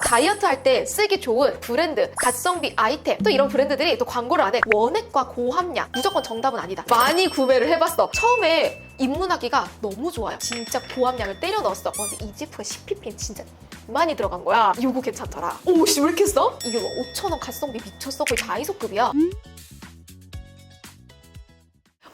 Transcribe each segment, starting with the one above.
다이어트 할 때 쓰기 좋은 브랜드, 가성비 아이템, 또 이런 브랜드들이 또 광고를 안 해. 원액과 고함량. 무조건 정답은 아니다. 많이 구매를 해봤어. 처음에 입문하기가 너무 좋아요. 진짜 고함량을 때려 넣었어. 근데 이 제품가 10ppm 진짜 많이 들어간 거야. 이거 괜찮더라. 오씨, 왜 이렇게 써? 이게 뭐 5,000원 가성비 미쳤어. 거의 다이소급이야.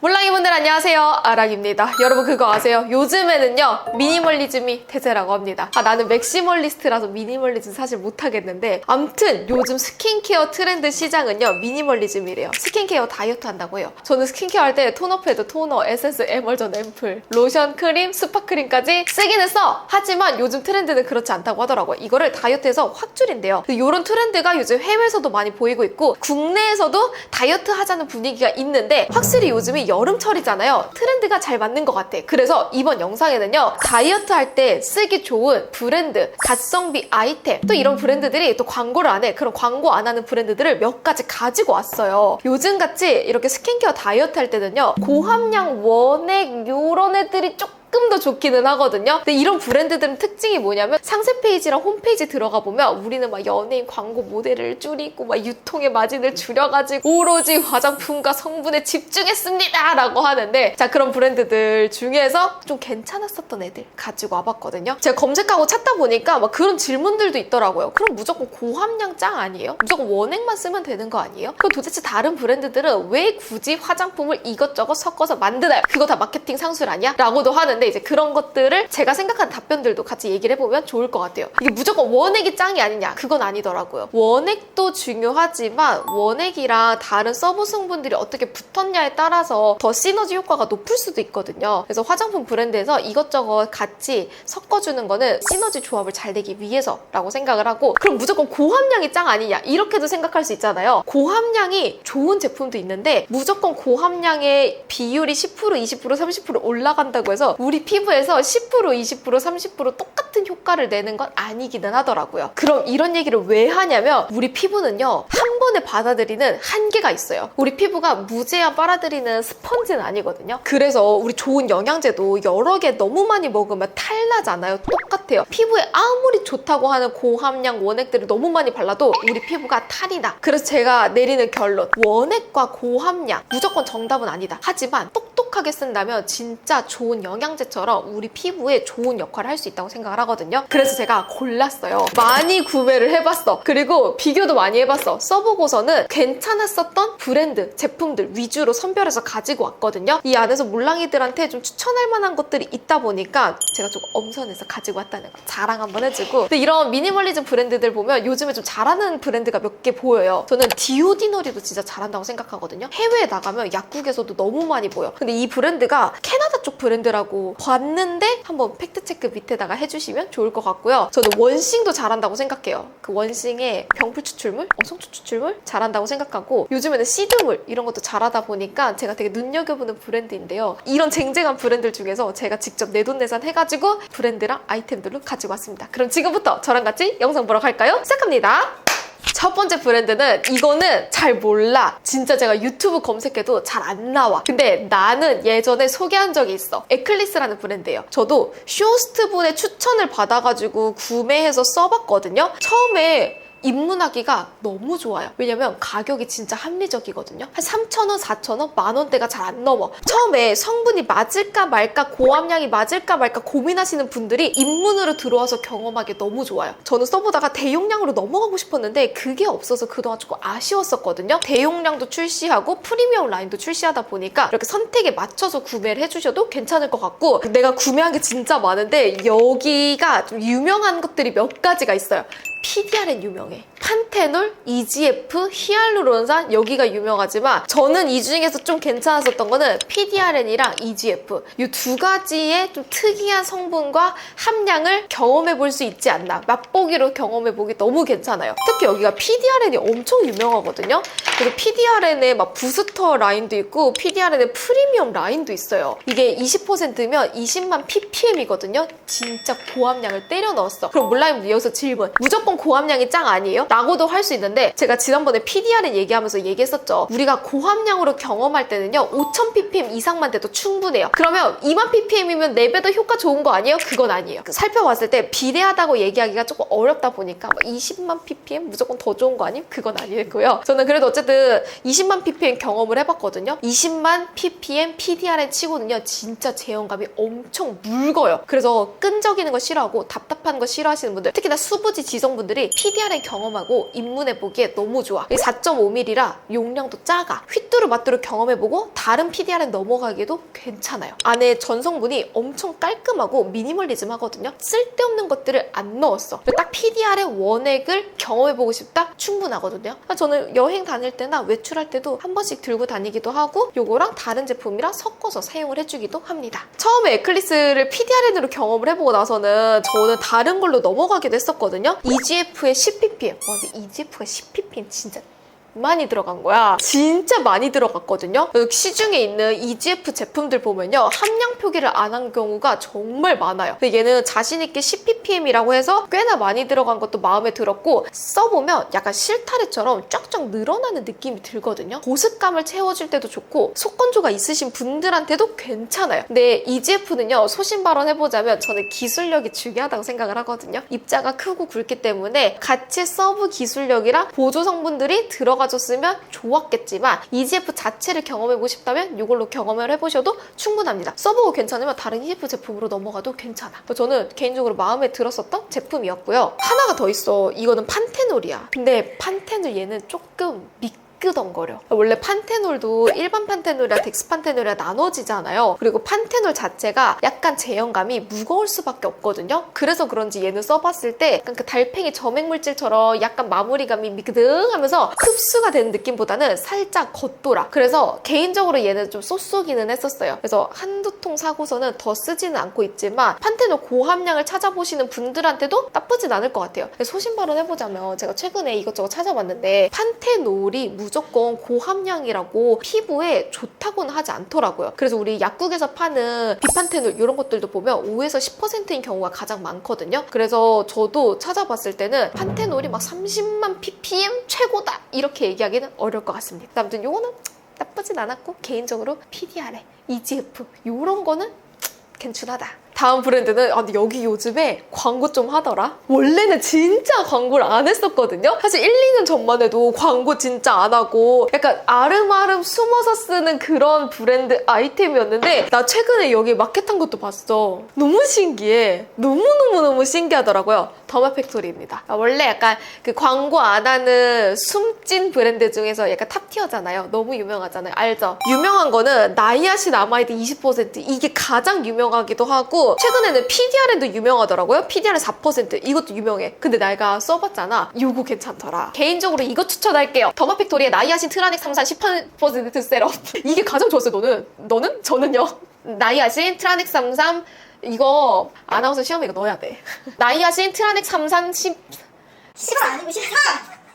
몰랑이분들 안녕하세요, 아랑입니다. 여러분 그거 아세요? 요즘에는요 미니멀리즘이 대세라고 합니다. 나는 맥시멀리스트라서 미니멀리즘 사실 못하겠는데, 암튼 요즘 스킨케어 트렌드 시장은요 미니멀리즘이래요. 스킨케어 다이어트 한다고 해요. 저는 스킨케어 할 때 토너 패드, 토너, 에센스, 에멀전, 앰플, 로션, 크림, 스파크림까지 쓰기는 써. 하지만 요즘 트렌드는 그렇지 않다고 하더라고요. 이거를 다이어트에서 확 줄인대요. 이런 트렌드가 요즘 해외에서도 많이 보이고 있고 국내에서도 다이어트 하자는 분위기가 있는데, 확실히 요즘이 여름철이잖아요. 트렌드가 잘 맞는 것 같아. 그래서 이번 영상에는요 다이어트 할 때 쓰기 좋은 브랜드, 가성비 아이템, 또 이런 브랜드들이 또 광고를 안 해. 그런 광고 안 하는 브랜드들을 몇 가지 가지고 왔어요. 요즘같이 이렇게 스킨케어 다이어트 할 때는요 고함량 원액 요런 애들이 조금 더 좋기는 하거든요. 근데 이런 브랜드들은 특징이 뭐냐면, 상세 페이지랑 홈페이지 들어가 보면 우리는 막 연예인 광고 모델을 줄이고 막 유통의 마진을 줄여가지고 오로지 화장품과 성분에 집중했습니다 라고 하는데, 자, 그런 브랜드들 중에서 좀 괜찮았었던 애들 가지고 와봤거든요. 제가 검색하고 찾다 보니까 막 그런 질문들도 있더라고요. 그럼 무조건 고함량 짱 아니에요? 무조건 원액만 쓰면 되는 거 아니에요? 그럼 도대체 다른 브랜드들은 왜 굳이 화장품을 이것저것 섞어서 만드나요? 그거 다 마케팅 상술 아니야? 라고도 하는데, 이제 그런 것들을 제가 생각한 답변들도 같이 얘기를 해보면 좋을 것 같아요. 이게 무조건 원액이 짱이 아니냐? 그건 아니더라고요. 원액도 중요하지만 원액이랑 다른 서브 성분들이 어떻게 붙었냐에 따라서 더 시너지 효과가 높을 수도 있거든요. 그래서 화장품 브랜드에서 이것저것 같이 섞어주는 거는 시너지 조합을 잘 내기 위해서라고 생각을 하고, 그럼 무조건 고함량이 짱 아니냐? 이렇게도 생각할 수 있잖아요. 고함량이 좋은 제품도 있는데 무조건 고함량의 비율이 10%, 20%, 30% 올라간다고 해서 우리 피부에서 10%, 20%, 30% 똑같은 효과를 내는 건 아니기는 하더라고요. 그럼 이런 얘기를 왜 하냐면, 우리 피부는요 한 번에 받아들이는 한계가 있어요. 우리 피부가 무제한 빨아들이는 스펀지는 아니거든요. 그래서 우리 좋은 영양제도 여러 개 너무 많이 먹으면 탈나잖아요. 똑같아요. 피부에 아무리 좋다고 하는 고함량 원액들을 너무 많이 발라도 우리 피부가 탈이 나. 그래서 제가 내리는 결론, 원액과 고함량 무조건 정답은 아니다. 하지만 똑똑하게 쓴다면 진짜 좋은 영양제처럼 우리 피부에 좋은 역할을 할 수 있다고 생각을 하거든요. 그래서 제가 골랐어요. 많이 구매를 해봤어. 그리고 비교도 많이 해봤어. 써보고서는 괜찮았었던 브랜드, 제품들 위주로 선별해서 가지고 왔거든요. 이 안에서 몰랑이들한테 좀 추천할 만한 것들이 있다 보니까 제가 조금 엄선해서 가지고 왔다는 거 자랑 한번 해주고, 근데 이런 미니멀리즘 브랜드들 보면 요즘에 좀 잘하는 브랜드가 몇 개 보여요. 저는 디오디너리도 진짜 잘한다고 생각하거든요. 해외에 나가면 약국에서도 너무 많이 보여. 근데 이 브랜드가 캐나다 쪽 브랜드라고 봤는데 한번 팩트체크 밑에다가 해주시면 좋을 것 같고요. 저는 원싱도 잘한다고 생각해요. 그 원싱의 병풀 추출물, 성초 추출물 잘한다고 생각하고, 요즘에는 시드물 이런 것도 잘하다 보니까 제가 되게 눈여겨보는 브랜드인데요. 이런 쟁쟁한 브랜드들 중에서 제가 직접 내돈내산 해가지고 브랜드랑 아이템들로 가지고 왔습니다. 그럼 지금부터 저랑 같이 영상 보러 갈까요? 시작합니다. 첫 번째 브랜드는, 이거는 잘 몰라. 진짜 제가 유튜브 검색해도 잘 안 나와. 근데 나는 예전에 소개한 적이 있어. 에클리스라는 브랜드예요. 저도 쇼호스트 분의 추천을 받아가지고 구매해서 써봤거든요. 처음에 입문하기가 너무 좋아요. 왜냐면 가격이 진짜 합리적이거든요. 한 3,000원, 4,000원, 만원대가 잘 안 넘어. 처음에 성분이 맞을까 말까, 고함량이 맞을까 말까 고민하시는 분들이 입문으로 들어와서 경험하기 너무 좋아요. 저는 써보다가 대용량으로 넘어가고 싶었는데 그게 없어서 그동안 조금 아쉬웠었거든요. 대용량도 출시하고 프리미엄 라인도 출시하다 보니까 이렇게 선택에 맞춰서 구매를 해주셔도 괜찮을 것 같고, 내가 구매한 게 진짜 많은데 여기가 좀 유명한 것들이 몇 가지가 있어요. PDRN 유명해. 판테놀, EGF, 히알루론산, 여기가 유명하지만 저는 이 중에서 좀 괜찮았었던 거는 PDRN이랑 EGF, 이 두 가지의 좀 특이한 성분과 함량을 경험해 볼 수 있지 않나. 맛보기로 경험해 보기 너무 괜찮아요. 특히 여기가 PDRN이 엄청 유명하거든요. 그래서 PDRN의 막 부스터 라인도 있고 PDRN의 프리미엄 라인도 있어요. 이게 20%면 20만 ppm이거든요. 진짜 고함량을 때려 넣었어. 그럼 몰라요, 여기서 질문. 무조건 고함량이 짱 아니에요? 라고도 할 수 있는데 제가 지난번에 PDRN 얘기하면서 얘기했었죠. 우리가 고함량으로 경험할 때는요 5000ppm 이상만 돼도 충분해요. 그러면 20000ppm이면 4배 더 효과 좋은 거 아니에요? 그건 아니에요. 살펴봤을 때 비례하다고 얘기하기가 조금 어렵다 보니까 20만 ppm 무조건 더 좋은 거 아니에요? 그건 아니고요. 저는 그래도 어쨌든 20만 ppm 경험을 해봤거든요. 20만 ppm PDRN 치고는요 진짜 제형감이 엄청 묽어요. 그래서 끈적이는 거 싫어하고 답답한 거 싫어하시는 분들, 특히나 수부지 지성분들이 PDRN 경험하고 입문해보기에 너무 좋아. 4.5mm라 용량도 작아. 휘뚜루마뚜루 경험해보고 다른 PDRN 넘어가기에도 괜찮아요. 안에 전성분이 엄청 깔끔하고 미니멀리즘 하거든요. 쓸데없는 것들을 안 넣었어. 딱 PDRN 원액을 경험해보고 싶다? 충분하거든요. 저는 여행 다닐 때나 외출할 때도 한 번씩 들고 다니기도 하고 요거랑 다른 제품이랑 섞어서 사용을 해주기도 합니다. 처음에 에클리스를 PDRN으로 경험을 해보고 나서는 저는 다른 걸로 넘어가기도 했었거든요. EGF의 10ppm. 와, 근데 EGF가 10ppm 진짜 많이 들어간 거야. 진짜 많이 들어갔거든요. 시중에 있는 EGF 제품들 보면요 함량 표기를 안 한 경우가 정말 많아요. 근데 얘는 자신있게 10ppm이라고 해서 꽤나 많이 들어간 것도 마음에 들었고, 써보면 약간 실타래처럼 쫙쫙 늘어나는 느낌이 들거든요. 보습감을 채워줄 때도 좋고 속건조가 있으신 분들한테도 괜찮아요. 근데 EGF는요 소신 발언해보자면 저는 기술력이 중요하다고 생각을 하거든요. 입자가 크고 굵기 때문에 같이 서브 기술력이랑 보조 성분들이 들어가줬으면 좋았겠지만 EGF 자체를 경험해보고 싶다면 이걸로 경험을 해보셔도 충분합니다. 써보고 괜찮으면 다른 EGF 제품으로 넘어가도 괜찮아. 저는 개인적으로 마음에 들었었던 제품이었고요. 하나가 더 있어. 이거는 판테놀이야. 근데 판테놀 얘는 조금 미끄덩거려. 원래 판테놀도 일반 판테놀이랑 덱스판테놀이랑 나눠지잖아요. 그리고 판테놀 자체가 약간 제형감이 무거울 수밖에 없거든요. 그래서 그런지 얘는 써봤을 때 약간 그 달팽이 점액물질처럼 약간 마무리감이 미끄덩하면서 흡수가 되는 느낌보다는 살짝 겉돌아. 그래서 개인적으로 얘는 좀 쏘쏘기는 했었어요. 그래서 한두 통 사고서는 더 쓰지는 않고 있지만 판테놀 고함량을 찾아보시는 분들한테도 나쁘진 않을 것 같아요. 소신 발언해보자면 제가 최근에 이것저것 찾아봤는데 판테놀이 무조건 고함량이라고 피부에 좋다고는 하지 않더라고요. 그래서 우리 약국에서 파는 비판테놀 이런 것들도 보면 5에서 10%인 경우가 가장 많거든요. 그래서 저도 찾아봤을 때는 판테놀이 막 30만 ppm 최고다 이렇게 얘기하기는 어려울 것 같습니다. 아무튼 요거는 나쁘진 않았고 개인적으로 PDRN, EGF 이런 거는 괜찮하다. 다음 브랜드는 근데 여기 요즘에 광고 좀 하더라. 원래는 진짜 광고를 안 했었거든요. 사실 1, 2년 전만 해도 광고 진짜 안 하고 약간 아름아름 숨어서 쓰는 그런 브랜드 아이템이었는데 나 최근에 여기 마켓한 것도 봤어. 너무 신기해. 너무너무 신기하더라고요. 더마팩토리입니다. 원래 약간 그 광고 안 하는 숨찐 브랜드 중에서 약간 탑티어잖아요. 너무 유명하잖아요. 알죠? 유명한 거는 나이아신아마이드 20% 이게 가장 유명하기도 하고 최근에는 PDRN도 유명하더라고요. PDRN 4% 이것도 유명해. 근데 내가 써봤잖아. 이거 괜찮더라. 개인적으로 이거 추천할게요. 더마팩토리의 나이아신 트라넥 3산 18% 세럼. 이게 가장 좋았어요. 너는? 저는요. 나이아신 트라넥 33 이거 아나운서 시험에 이거 넣어야 돼. 나이아신 트라넥 33 10 아니고 14!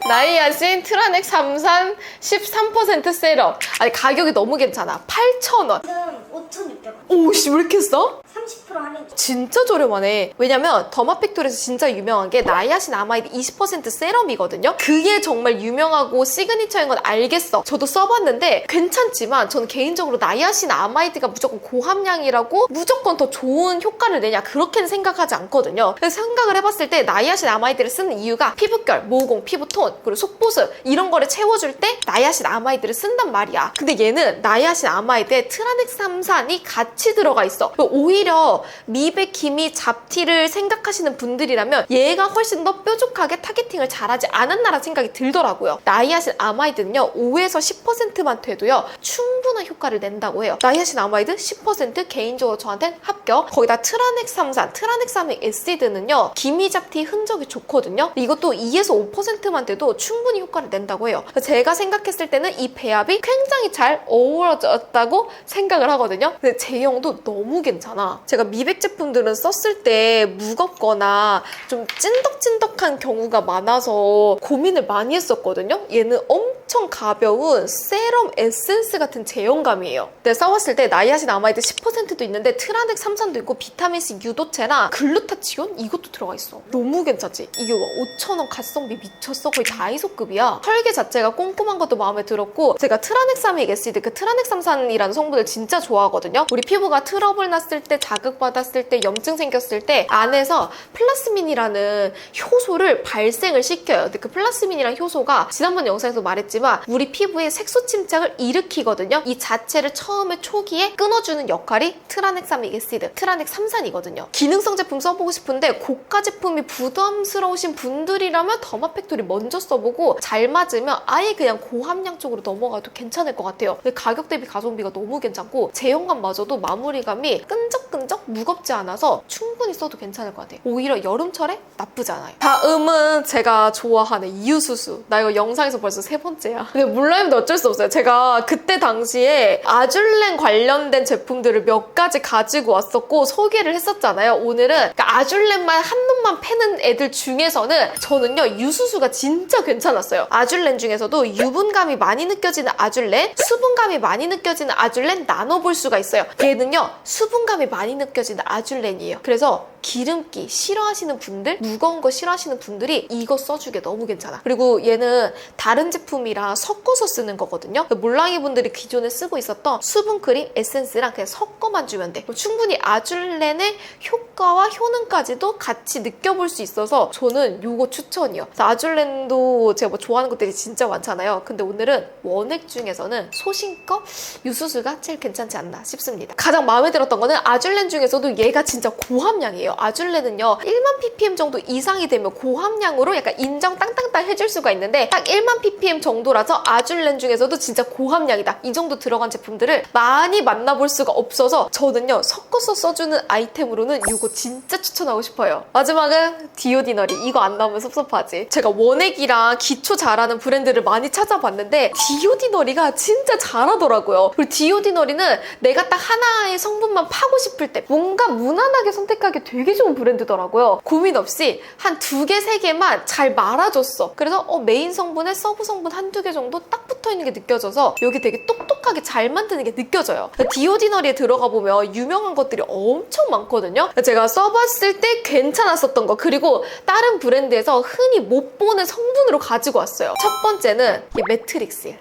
나이아신 트라넥 33 13% 세럼. 아니 가격이 너무 괜찮아. 8,000원. 지금 5,600원. 오씨 왜 이렇게 싸? 30% 할인. 진짜 저렴하네. 왜냐면 더마팩토리에서 진짜 유명한 게 나이아신아마이드 20% 세럼이거든요. 그게 정말 유명하고 시그니처인 건 알겠어. 저도 써봤는데 괜찮지만 저는 개인적으로 나이아신아마이드가 무조건 고함량이라고 무조건 더 좋은 효과를 내냐 그렇게는 생각하지 않거든요. 그래서 생각을 해봤을 때 나이아신아마이드를 쓰는 이유가 피부결, 모공, 피부톤, 그리고 속보습 이런 거를 채워줄 때 나이아신아마이드를 쓴단 말이야. 근데 얘는 나이아신아마이드에 트라넥삼산이 같이 들어가 있어. 오히려 미백, 기미, 잡티를 생각하시는 분들이라면 얘가 훨씬 더 뾰족하게 타겟팅을 잘하지 않았나라는 생각이 들더라고요. 나이아신아마이드는요 5에서 10%만 돼도요 충분한 효과를 낸다고 해요. 나이아신아마이드 10% 개인적으로 저한테는 합격. 거기다 트라넥삼산, 트라넥삼산 에시드는요 기미, 잡티 흔적이 좋거든요. 이것도 2에서 5%만 돼도 충분히 효과를 낸다고 해요. 제가 생각했을 때는 이 배합이 굉장히 잘 어우러졌다고 생각을 하거든요. 근데 제형도 너무 괜찮아. 제가 미백 제품들은 썼을 때 무겁거나 좀 찐덕찐덕한 경우가 많아서 고민을 많이 했었거든요. 얘는 엄청 엄청 가벼운 세럼 에센스 같은 제형감이에요. 내가 써봤을 때 나이아신 아마이드 10%도 있는데 트라넥 삼산도 있고 비타민C 유도체나 글루타치온 이것도 들어가 있어. 너무 괜찮지? 이게 5,000원 가성비 미쳤어. 거의 다이소급이야. 설계 자체가 꼼꼼한 것도 마음에 들었고 제가 트라넥사믹 애시드 그 트라넥삼산이라는 성분을 진짜 좋아하거든요. 우리 피부가 트러블 났을 때 자극받았을 때 염증 생겼을 때 안에서 플라스민이라는 효소를 발생을 시켜요. 근데 그 플라스민이라는 효소가 지난번 영상에서 말했지만 우리 피부에 색소 침착을 일으키거든요. 이 자체를 처음에 초기에 끊어주는 역할이 트라넥사믹 애시드, 트라넥삼산이거든요. 기능성 제품 써보고 싶은데 고가 제품이 부담스러우신 분들이라면 더마팩토리 먼저 써보고 잘 맞으면 아예 그냥 고함량 쪽으로 넘어가도 괜찮을 것 같아요. 근데 가격 대비 가성비가 너무 괜찮고 제형감마저도 마무리감이 끈적끈적 무겁지 않아서 충분히 써도 괜찮을 것 같아요. 오히려 여름철에 나쁘지 않아요. 다음은 제가 좋아하는 이유수수. 나 이거 영상에서 벌써 3번째야. 근데 몰라요도 어쩔 수 없어요. 제가 그때 당시에 아줄렌 관련된 제품들을 몇 가지 가지고 왔었고 소개를 했었잖아요. 오늘은 그러니까 아줄렌만 한 놈만 패는 애들 중에서는 저는요 유수수가 진짜 괜찮았어요. 아줄렌 중에서도 유분감이 많이 느껴지는 아줄렌, 수분감이 많이 느껴지는 아줄렌 나눠볼 수가 있어요. 얘는요 수분감이 많이 느껴지는 아줄렌이에요. 그래서 기름기 싫어하시는 분들, 무거운 거 싫어하시는 분들이 이거 써주게 너무 괜찮아. 그리고 얘는 다른 제품이랑 섞어서 쓰는 거거든요. 몰랑이 분들이 기존에 쓰고 있었던 수분크림, 에센스랑 그냥 섞어만 주면 돼. 충분히 아줄렌의 효과와 효능까지도 같이 느껴볼 수 있어서 저는 이거 추천이요. 아줄렌도 제가 뭐 좋아하는 것들이 진짜 많잖아요. 근데 오늘은 원액 중에서는 소신껏 유수수가 제일 괜찮지 않나 싶습니다. 가장 마음에 들었던 거는 아줄렌 중에서도 얘가 진짜 고함량이에요. 아줄렌은요 1만 ppm 정도 이상이 되면 고함량으로 약간 인정 땅땅땅 해줄 수가 있는데 딱 1만 ppm 정도라서 아줄렌 중에서도 진짜 고함량이다 이 정도 들어간 제품들을 많이 만나볼 수가 없어서 저는요 섞어서 써주는 아이템으로는 이거 진짜 추천하고 싶어요. 마지막은 디오디너리. 이거 안 나오면 섭섭하지. 제가 원액이랑 기초 잘하는 브랜드를 많이 찾아봤는데 디오디너리가 진짜 잘하더라고요. 그리고 디오디너리는 내가 딱 하나의 성분만 파고 싶을 때 뭔가 무난하게 선택하기 되게 좋은 브랜드더라고요. 고민 없이 한 2개, 3개만 잘 말아줬어. 그래서 메인 성분에 서브 성분 한두 개 정도 딱 붙어있는 게 느껴져서 여기 되게 똑똑하게 잘 만드는 게 느껴져요. 디오디너리에 들어가 보면 유명한 것들이 엄청 많거든요. 제가 써봤을 때 괜찮았었던 거 그리고 다른 브랜드에서 흔히 못 보는 성분으로 가지고 왔어요. 첫 번째는 이 매트릭스.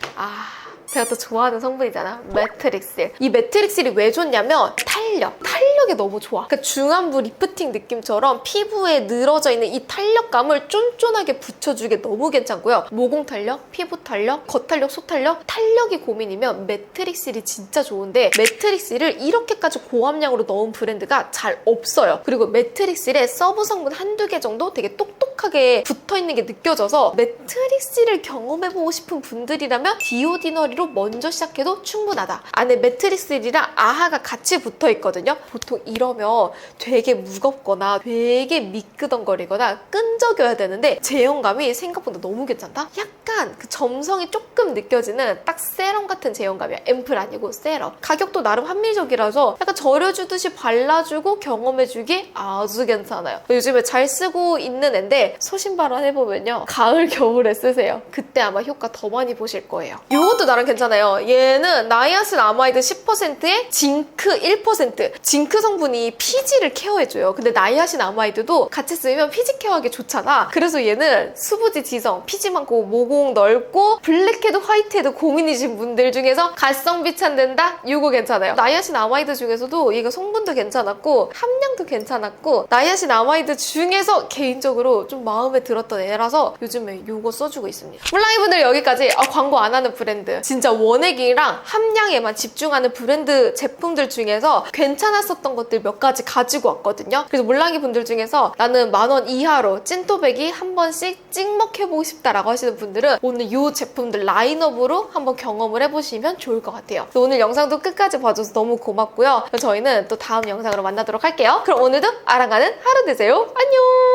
제가 또 좋아하는 성분이잖아. 매트릭실. 이 매트릭실이 왜 좋냐면 탄력이 너무 좋아. 그러니까 중안부 리프팅 느낌처럼 피부에 늘어져 있는 이 탄력감을 쫀쫀하게 붙여주게 너무 괜찮고요. 모공 탄력, 피부 탄력, 겉탄력, 속탄력, 탄력이 고민이면 매트릭실이 진짜 좋은데 매트릭실을 이렇게까지 고함량으로 넣은 브랜드가 잘 없어요. 그리고 매트릭실에 서브 성분 한두 개 정도 되게 똑똑하게 붙어있는 게 느껴져서 매트릭실을 경험해보고 싶은 분들이라면 디오디너리로 먼저 시작해도 충분하다. 안에 매트릭실이랑 아하가 같이 붙어있거든요. 보통 이러면 되게 무겁거나 되게 미끄덩거리거나 끈적여야 되는데 제형감이 생각보다 너무 괜찮다? 약간 그 점성이 조금 느껴지는 딱 세럼 같은 제형감이야. 앰플 아니고 세럼. 가격도 나름 합리적이라서 약간 절여주듯이 발라주고 경험해주기 아주 괜찮아요. 요즘에 잘 쓰고 있는 앤데 소신발언 해보면요. 가을, 겨울에 쓰세요. 그때 아마 효과 더 많이 보실 거예요. 이것도 나름 괜찮아요. 얘는 나이아신 아마이드 10%에 징크 1%. 징크 성분이 피지를 케어해줘요. 근데 나이아신 아마이드도 같이 쓰면 피지 케어하기 좋잖아. 그래서 얘는 수부지 지성, 피지 많고 모공 넓고 블랙헤드, 화이트헤드 고민이신 분들 중에서 가성비 찾는다? 이거 괜찮아요. 나이아신 아마이드 중에서도 이거 성분도 괜찮았고 함량도 괜찮았고 나이아신 아마이드 중에서 개인적으로 좀 마음에 들었던 애라서 요즘에 이거 써주고 있습니다. 몰랑이분들 여기까지 광고 안 하는 브랜드 진짜 원액이랑 함량에만 집중하는 브랜드 제품들 중에서 괜찮았었던 것들 몇 가지 가지고 왔거든요. 그래서 몰랑이 분들 중에서 나는 10,000원 이하로 찐또배기 한 번씩 찍먹해보고 싶다라고 하시는 분들은 오늘 이 제품들 라인업으로 한번 경험을 해보시면 좋을 것 같아요. 오늘 영상도 끝까지 봐줘서 너무 고맙고요. 저희는 또 다음 영상으로 만나도록 할게요. 그럼 오늘도 아랑가는 하루 되세요. 안녕!